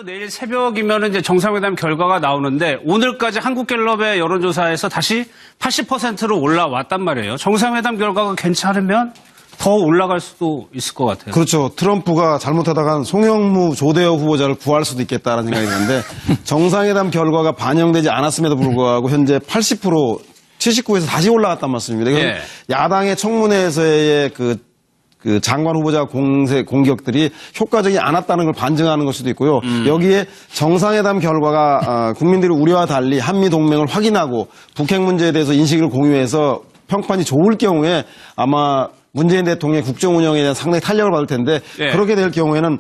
내일 새벽이면 이제 정상회담 결과가 나오는데 오늘까지 한국갤럽의 여론조사에서 다시 80%로 올라왔단 말이에요. 정상회담 결과가 괜찮으면 더 올라갈 수도 있을 것 같아요. 그렇죠. 트럼프가 잘못하다간 송영무, 조대호 후보자를 구할 수도 있겠다라는 생각이 드는데 정상회담 결과가 반영되지 않았음에도 불구하고 현재 80%, 79에서 다시 올라갔단 말씀입니다. 이건 야당의 청문회에서의 그 장관 후보자 공격들이 효과적이 않았다는 걸 반증하는 걸 수도 있고요. 여기에 정상회담 결과가 국민들의 우려와 달리 한미 동맹을 확인하고 북핵 문제에 대해서 인식을 공유해서 평판이 좋을 경우에 아마 문재인 대통령의 국정 운영에 대한 상당히 탄력을 받을 텐데 그렇게 될 경우에는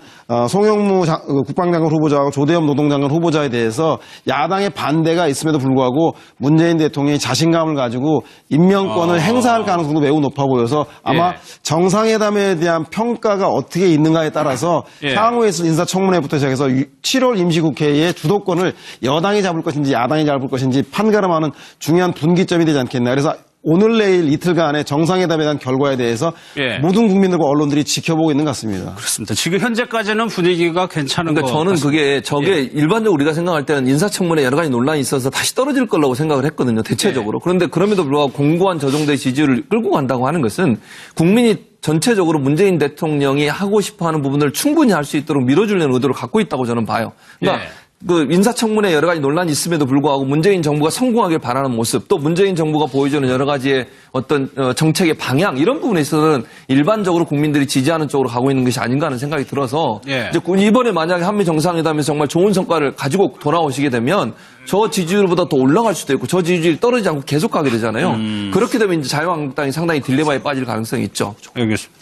송영무 국방장관 후보자하고 조대엽 노동장관 후보자에 대해서 ya당의 반대가 있음에도 불구하고 문재인 대통령이 자신감을 가지고 임명권을 행사할 가능성도 매우 높아 보여서 아마 정상회담에 대한 평가가 어떻게 있는가에 따라서 향후에 있을 인사청문회부터 시작해서 7월 임시국회의 주도권을 여당이 잡을 것인지 야당이 잡을 것인지 판가름하는 중요한 분기점이 되지 않겠나. 그래서 오늘 내일 이틀간의 정상회담에 대한 결과에 대해서 모든 국민들과 언론들이 지켜보고 있는 것 같습니다. 그렇습니다. 지금 현재까지는 분위기가 괜찮은 것 저는 같습니다. 저게 일반적으로 우리가 생각할 때는 인사청문회 여러 가지 논란이 있어서 다시 떨어질 거라고 생각을 했거든요. 대체적으로. 그런데 그럼에도 불구하고 공고한 저 정도의 지지율을 끌고 간다고 하는 것은 국민이 전체적으로 문재인 대통령이 하고 싶어하는 부분을 충분히 할 수 있도록 밀어주려는 의도를 갖고 있다고 저는 봐요. 그러니까 그 인사청문회 여러 가지 논란이 있음에도 불구하고 문재인 정부가 성공하길 바라는 모습, 또 문재인 정부가 보여주는 여러 가지의 어떤 정책의 방향 이런 부분에 있어서는 일반적으로 국민들이 지지하는 쪽으로 가고 있는 것이 아닌가 하는 생각이 들어서 이제 이번에 만약에 한미 정상회담에서 정말 좋은 성과를 가지고 돌아오시게 되면 저 지지율보다 더 올라갈 수도 있고 저 지지율이 떨어지지 않고 계속 가게 되잖아요. 그렇게 되면 이제 자유한국당이 상당히 딜레마에 빠질 가능성이 있죠. 알겠습니다.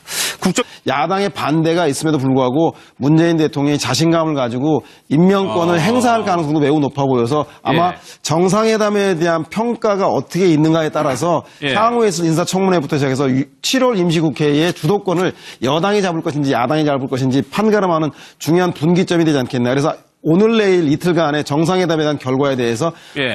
야당의 반대가 있음에도 불구하고 문재인 대통령이 자신감을 가지고 임명권을 행사할 가능성도 매우 높아 보여서 아마 정상회담에 대한 평가가 어떻게 있는가에 따라서 향후에 있을 인사청문회부터 시작해서 7월 임시국회의 주도권을 여당이 잡을 것인지 야당이 잡을 것인지 판가름하는 중요한 분기점이 되지 않겠나. 그래서 오늘 내일 이틀간의 정상회담에 대한 결과에 대해서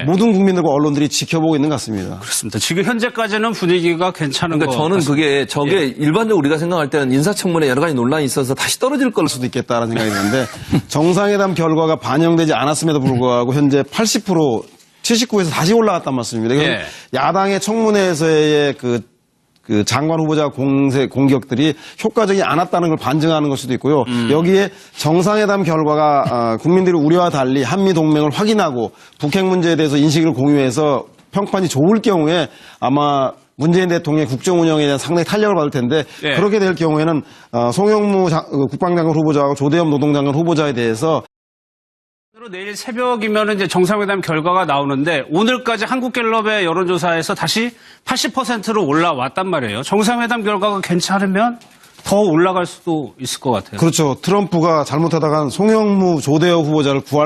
모든 국민들과 언론들이 지켜보고 있는 것 같습니다. 그렇습니다. 지금 현재까지는 분위기가 괜찮은 것 저는 같습니다. 저게 일반적으로 우리가 생각할 때는 인사청문회 여러 가지 논란이 있어서 다시 떨어질 걸 수도 있겠다라는 생각이 드는데 정상회담 결과가 반영되지 않았음에도 불구하고 현재 80%, 79에서 다시 올라갔단 말씀입니다. 이건 야당의 청문회에서의 그 장관 후보자 공격들이 효과적이 않았다는 걸 반증하는 걸 수도 있고요. 여기에 정상회담 결과가 국민들의 우려와 달리 한미 동맹을 확인하고 북핵 문제에 대해서 인식을 공유해서 평판이 좋을 경우에 아마 문재인 대통령의 국정 운영에 대한 상당히 탄력을 받을 텐데 그렇게 될 경우에는 송영무 국방장관 후보자하고 조대엽 노동장관 후보자에 대해서 내일 새벽이면 이제 정상회담 결과가 나오는데 오늘까지 한국갤럽의 여론조사에서 다시 80%로 올라왔단 말이에요. 정상회담 결과가 괜찮으면 더 올라갈 수도 있을 것 같아요. 그렇죠. 트럼프가 잘못하다간 송영무, 조대호 후보자를 구할